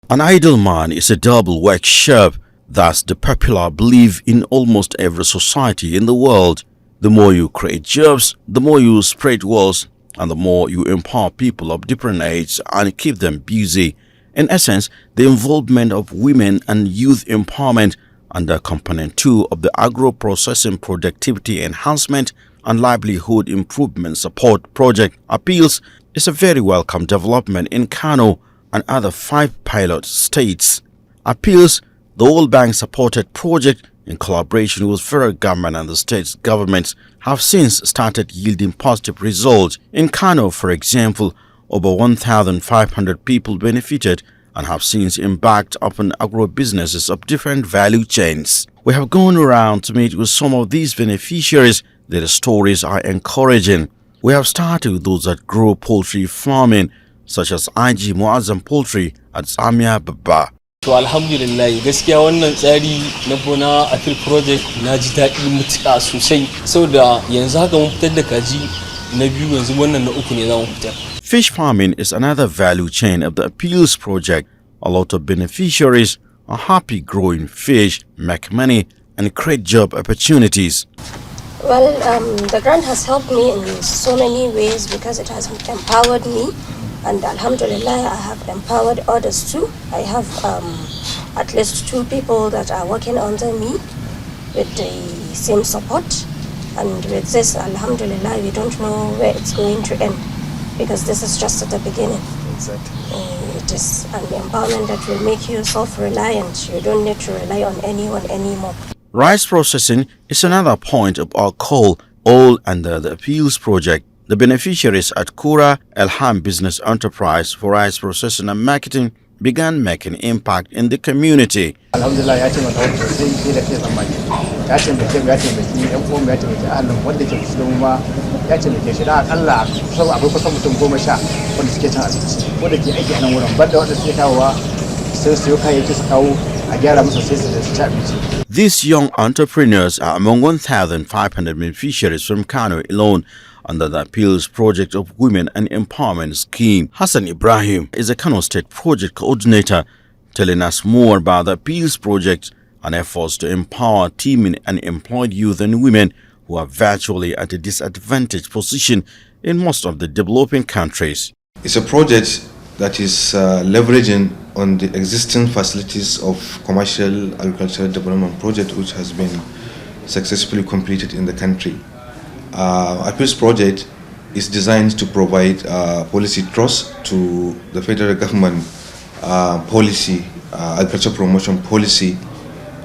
An idle man is a double workshop. That's the popular belief in almost every society in the world. The more you create jobs, the more you spread wealth, and the more you empower people of different ages and keep them busy. In essence, the involvement of women and youth empowerment under component 2 of the agro-processing productivity enhancement and livelihood improvement support project appeals is a very welcome development in Kano and other 5 pilot states. Appeals, the World Bank supported project in collaboration with federal government and the state's governments, have since started yielding positive results. In Kano, for example, over 1,500 people benefited and have since embarked upon agro-businesses of different value chains. We have gone around to meet with some of these beneficiaries. Their stories are encouraging. We have started with those that grow poultry farming, such as IG Muazzam Poultry at Zamia Baba. To alhamdulillah gaskiya wannan tsari na Bona Appeal project na ji daɗi mutuƙa sosai saboda yanzu haka mun fitar da kaji na biyu yanzu wannan na uku ne za mu fitar. Fish farming is another value chain of the Appeals project. A lot of beneficiaries are happy growing fish, make money and create job opportunities. Well, the grant has helped me in so many ways because it has empowered me, and alhamdulillah I have empowered others too. I have at least 2 people that are working under me with the same support, and with this alhamdulillah we don't know where it's going to end because this is just at the beginning. Exactly. It is an empowerment that will make you self-reliant. You don't need to rely on anyone anymore. Rice processing is another point of our call, all under the Appeals project. The beneficiaries at Kura Elham Business Enterprise for rice processing and marketing began making impact in the community. Alhamdulillah ya taimaka wani sosai sai da ke tsammani. Ya taimake mu, ya taimaki yan uwan, ya taimaki ahalin wanda ke kusa da mu ma ya taimake shi da akalla akwai kusan mutum 10 wanda suke cin abinci wanda ke aiki a nan wurin banda wanda suke kawowa sai su yi kayayyaki su kawo a gyara musu sai su ci abinci. These young entrepreneurs are among 1,500 beneficiaries from Kano alone under the Appeals Project of Women and Empowerment Scheme. Hassan Ibrahim is a Kano State Project Coordinator, telling us more about the Appeals Project and efforts to empower teaming and employed youth and women who are virtually at a disadvantaged position in most of the developing countries. It's a project that is leveraging on the existing facilities of commercial agricultural development project which has been successfully completed in the country. Appeals project is designed to provide policy trust to the federal government policy, agriculture promotion policy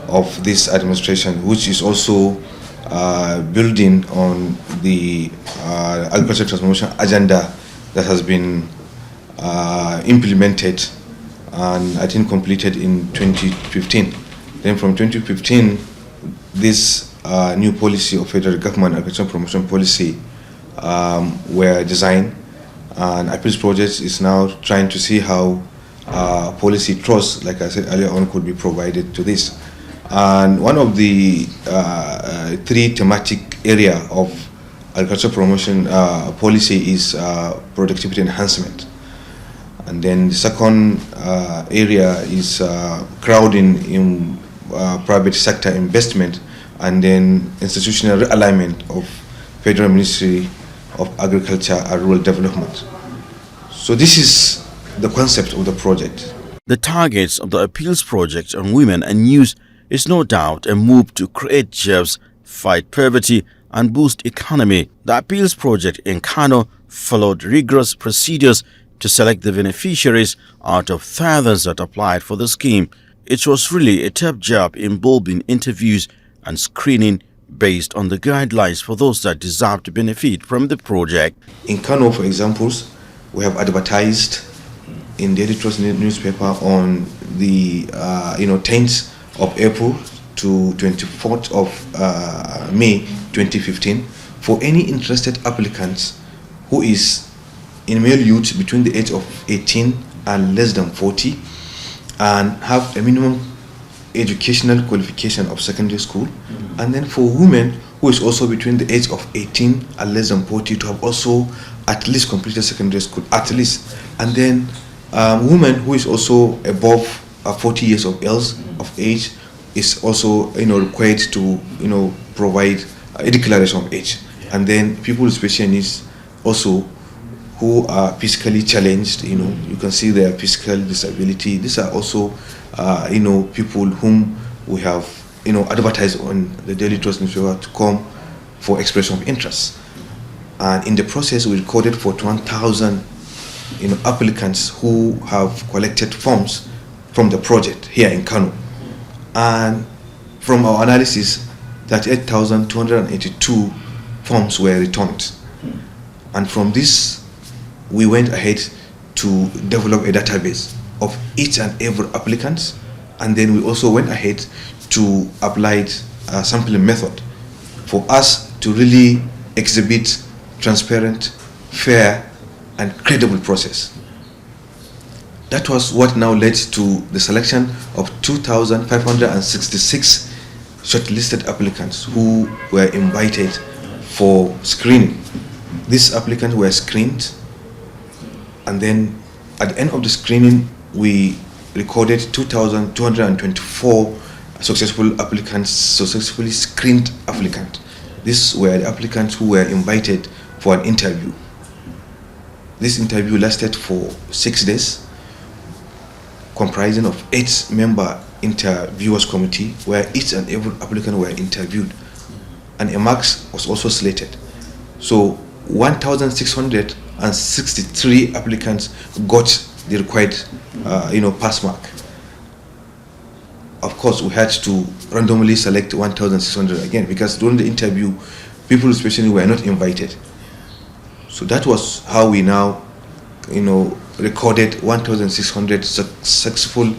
of this administration, which is also building on the agriculture transformation agenda that has been implemented and I think completed in 2015. Then from 2015, this new policy of federal government agriculture promotion policy were designed, and Appeals project is now trying to see how policy trust, like I said earlier on, could be provided to this. And one of the 3 thematic area of agriculture promotion policy is productivity enhancement. And then the second area is crowding in private sector investment, and then institutional realignment of Federal Ministry of Agriculture and Rural Development. So this is the concept of the project. The targets of the Appeals project on women and youth is no doubt a move to create jobs, fight poverty and boost economy. The Appeals project in Kano followed rigorous procedures to select the beneficiaries out of thousands that applied for the scheme. It was really a tough job involving interviews and screening based on the guidelines for those that deserve to benefit from the project. In Kano, for example, we have advertised in Daily Trust newspaper on the 10th of April to 24th of May 2015 for any interested applicants who is in male youth between the age of 18 and less than 40 and have a minimum educational qualification of secondary school, and then for women who is also between the age of 18 and less than 40 to have also at least completed secondary school, at least, and then Woman who is also above 40 years of age is also required to provide a declaration of age. And then people with special needs also who are physically challenged, you can see their physical disability. These are also people whom we have advertised on the Daily Trust newspaper to come for expression of interest. And in the process, we recorded for 1,000 applicants who have collected forms from the project here in Kano. And from our analysis, 38,282 forms were returned. And from this, we went ahead to develop a database of each and every applicant. And then we also went ahead to apply a sampling method for us to really exhibit transparent, fair, and credible process. That was what now led to the selection of 2,566 shortlisted applicants who were invited for screening. These applicants were screened, and then at the end of the screening, we recorded 2,224 successfully screened applicants. These were the applicants who were invited for an interview. This interview lasted for 6 days, comprising of 8-member interviewers committee, where each and every applicant were interviewed, and a marks was also slated. So 1,663 applicants got the required pass mark. Of course, we had to randomly select 1,600 again, because during the interview, people especially were not invited. So that was how we now, recorded 1,600 successful,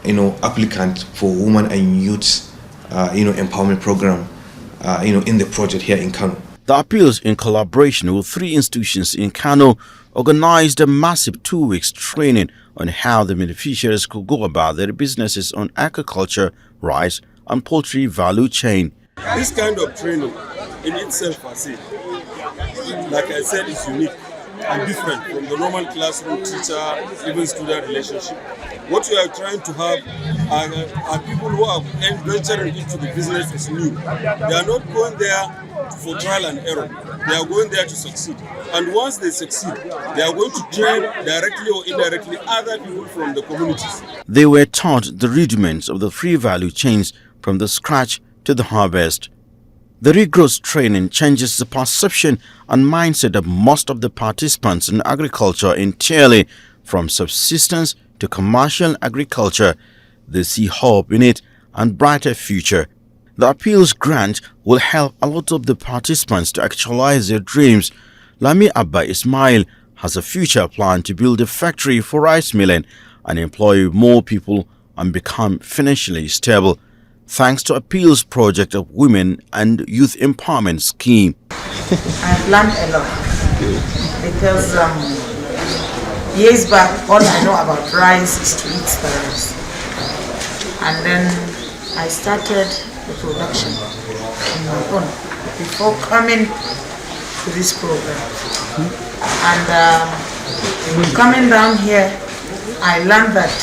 applicants for women and youth, empowerment program, in the project here in Kano. The appeals, in collaboration with 3 institutions in Kano, organized a massive 2 weeks training on how the beneficiaries could go about their businesses on agriculture, rice, and poultry value chain. This kind of training in itself, like I said, is unique and different from the normal classroom teacher, even student relationship. What we are trying to have are people who are venturing into the business is new. They are not going there for trial and error. They are going there to succeed. And once they succeed, they are going to train directly or indirectly other people from the communities. They were taught the rudiments of the 3 value chains from the scratch to the harvest. The rigorous training changes the perception and mindset of most of the participants in agriculture entirely, from subsistence to commercial agriculture. They see hope in it and brighter future. The appeals grant will help a lot of the participants to actualize their dreams. Lami Abba Ismail has a future plan to build a factory for rice milling and employ more people and become financially stable, thanks to appeals project of women and youth empowerment scheme. I've learned a lot because years back, all I know about rice is to eat the rice. And then I started the production on my own before coming to this program. And coming down here, I learned that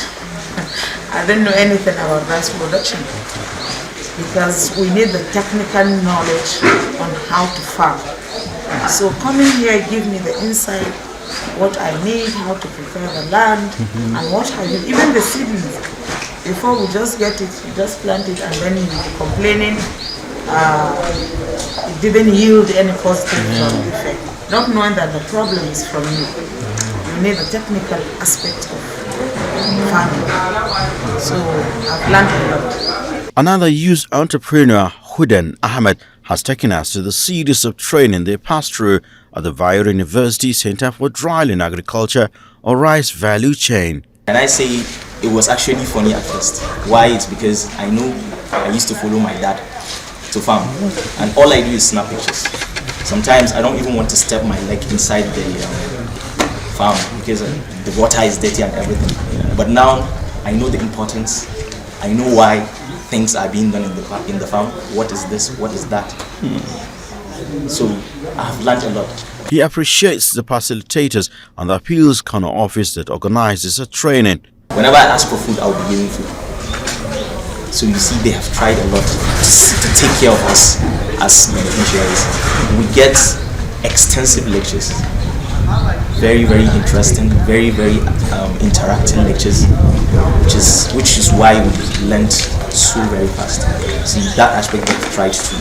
I didn't know anything about rice production, because we need the technical knowledge on how to farm. So coming here gave me the insight, what I need, how to prepare the land, and what I need, even the seedlings. Before we just get it, you just plant it, and then you'll be complaining it didn't yield any positive effect. Not knowing that the problem is from you. You need the technical aspect of farming. So I've learned a lot. Another youth entrepreneur, Hudan Ahmed, has taken us to the series of training they passed through at the Bayero University Center for Dryland Agriculture, or Rice Value Chain. And I say it was actually funny at first. Why? It's because I know I used to follow my dad to farm, and all I do is snap pictures. Sometimes I don't even want to step my leg inside the farm because the water is dirty and everything. But now I know the importance. I know why things are being done in the farm. What is this? What is that? So I've learned a lot. He appreciates the facilitators and the Appeals Kano office that organizes the training. Whenever I ask for food, I'll be giving food. So you see, they have tried a lot to take care of us as beneficiaries. We get extensive lectures. Very, very interesting, very, very interacting lectures, which is why we learned so very fast. See, that aspect they've tried to.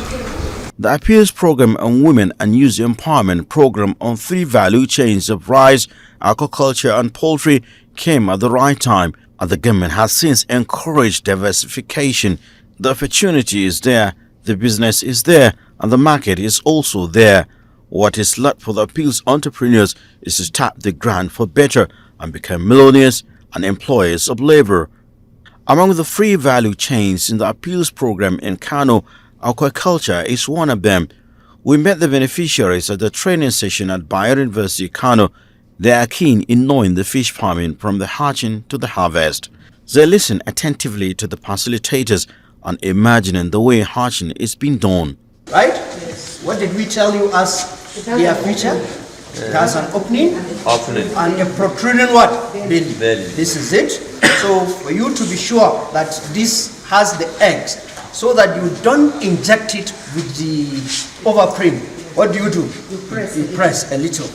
The Appeals Program on Women and Youth Empowerment Program on 3 value chains of rice, agriculture and poultry came at the right time, and the government has since encouraged diversification. The opportunity is there, the business is there, and the market is also there. What is left for the Appeals entrepreneurs is to tap the grant for better and become millionaires and employers of labor. Among the 3 value chains in the Appeals Program in Kano, aquaculture is one of them. We met the beneficiaries at the training session at Bayer University, Kano. They are keen in knowing the fish farming from the hatching to the harvest. They listen attentively to the facilitators and imagining the way hatching is being done. Right? Yes. What did we tell you as their feature? It has an opening and a protruding what? Belly. This is it. So for you to be sure that this has the eggs, so that you don't inject it with the overcream, what do? You press a little.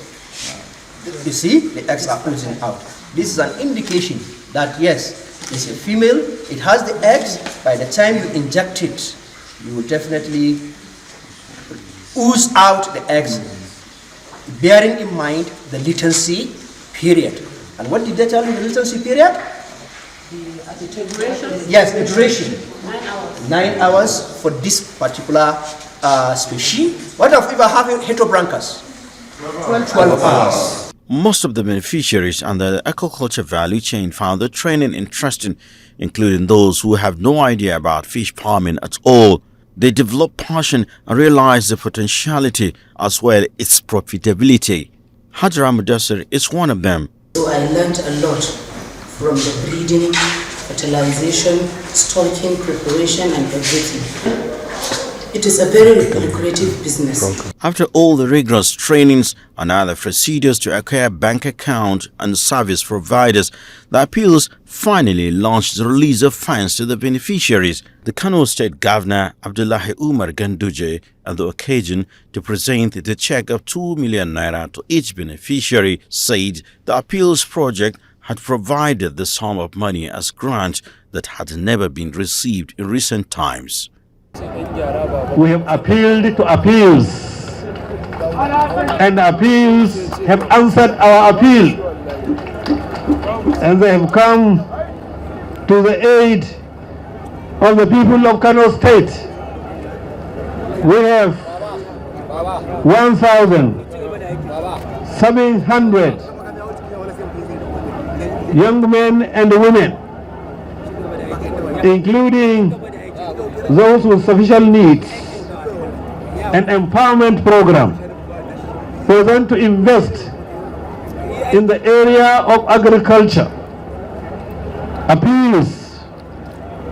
You see, the eggs are oozing out. This is an indication that yes, it's a female, it has the eggs. By the time you inject it, you will definitely ooze out the eggs, bearing in mind the latency period. And what did they tell you the latency period? The duration? Yes, the duration. 9 hours for this particular species. What if I have heterobrancus? 12 hours. Most of the beneficiaries under the aquaculture value chain found the training interesting, including those who have no idea about fish farming at all. They develop passion and realize the potentiality as well as its profitability. Hajra Mudassir is one of them. So I learned a lot from the breeding, fertilization, stocking, preparation and everything. It is a very lucrative business. After all the rigorous trainings and other procedures to acquire bank account and service providers, the appeals finally launched the release of funds to the beneficiaries. The Kano State Governor Abdullahi Umar Ganduje on the occasion to present the check of 2 million naira to each beneficiary said the appeals project had provided the sum of money as grant that had never been received in recent times. We have appealed to appeals, and appeals have answered our appeal, and they have come to the aid of the people of Kano State. We have 1,700 young men and women, including those with sufficient needs, an empowerment program for them to invest in the area of agriculture. Appeals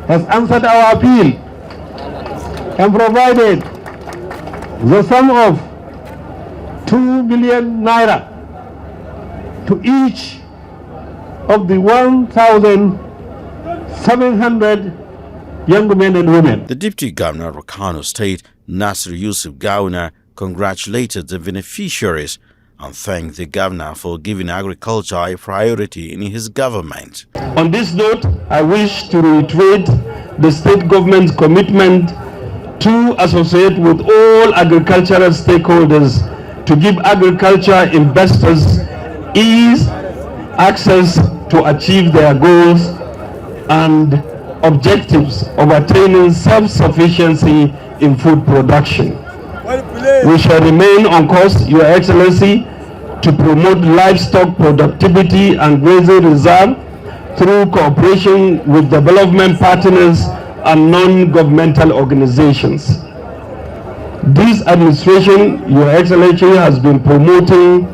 has answered our appeal and provided the sum of 2 million naira to each of the 1,700 young men and women. The Deputy Governor of Kano State, Nasir Yusuf Gawuna, congratulated the beneficiaries and thanked the governor for giving agriculture a priority in his government. On this note, I wish to reiterate the state government's commitment to associate with all agricultural stakeholders to give agriculture investors ease access to achieve their goals and objectives of attaining self-sufficiency in food production. We shall remain on course, Your Excellency, to promote livestock productivity and grazing reserve through cooperation with development partners and non-governmental organizations. This administration, Your Excellency, has been promoting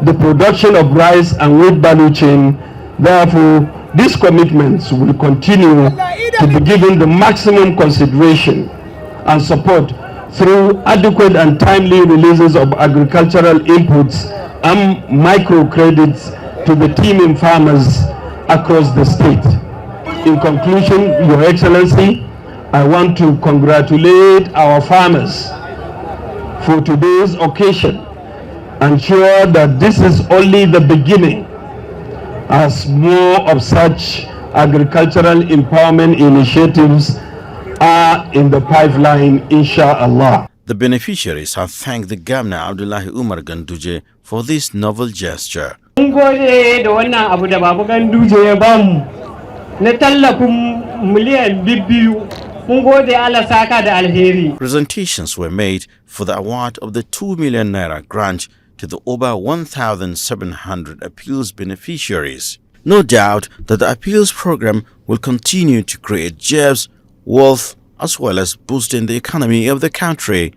the production of rice and wheat value chain. Therefore, these commitments will continue to be given the maximum consideration and support through adequate and timely releases of agricultural inputs and microcredits to the teeming farmers across the state. In conclusion, Your Excellency, I want to congratulate our farmers for today's occasion and sure that this is only the beginning, as more of such agricultural empowerment initiatives are in the pipeline, inshallah. The beneficiaries have thanked the Governor Abdullahi Umar Ganduje for this novel gesture. Mun gode da wannan abu da Baba Ganduje ya bamu na tallafin miliyan 2. Mun gode Allah saka da alheri. Presentations were made for the award of the 2 million naira grant to the over 1,700 appeals beneficiaries. No doubt that the appeals program will continue to create jobs, wealth, as well as boosting the economy of the country.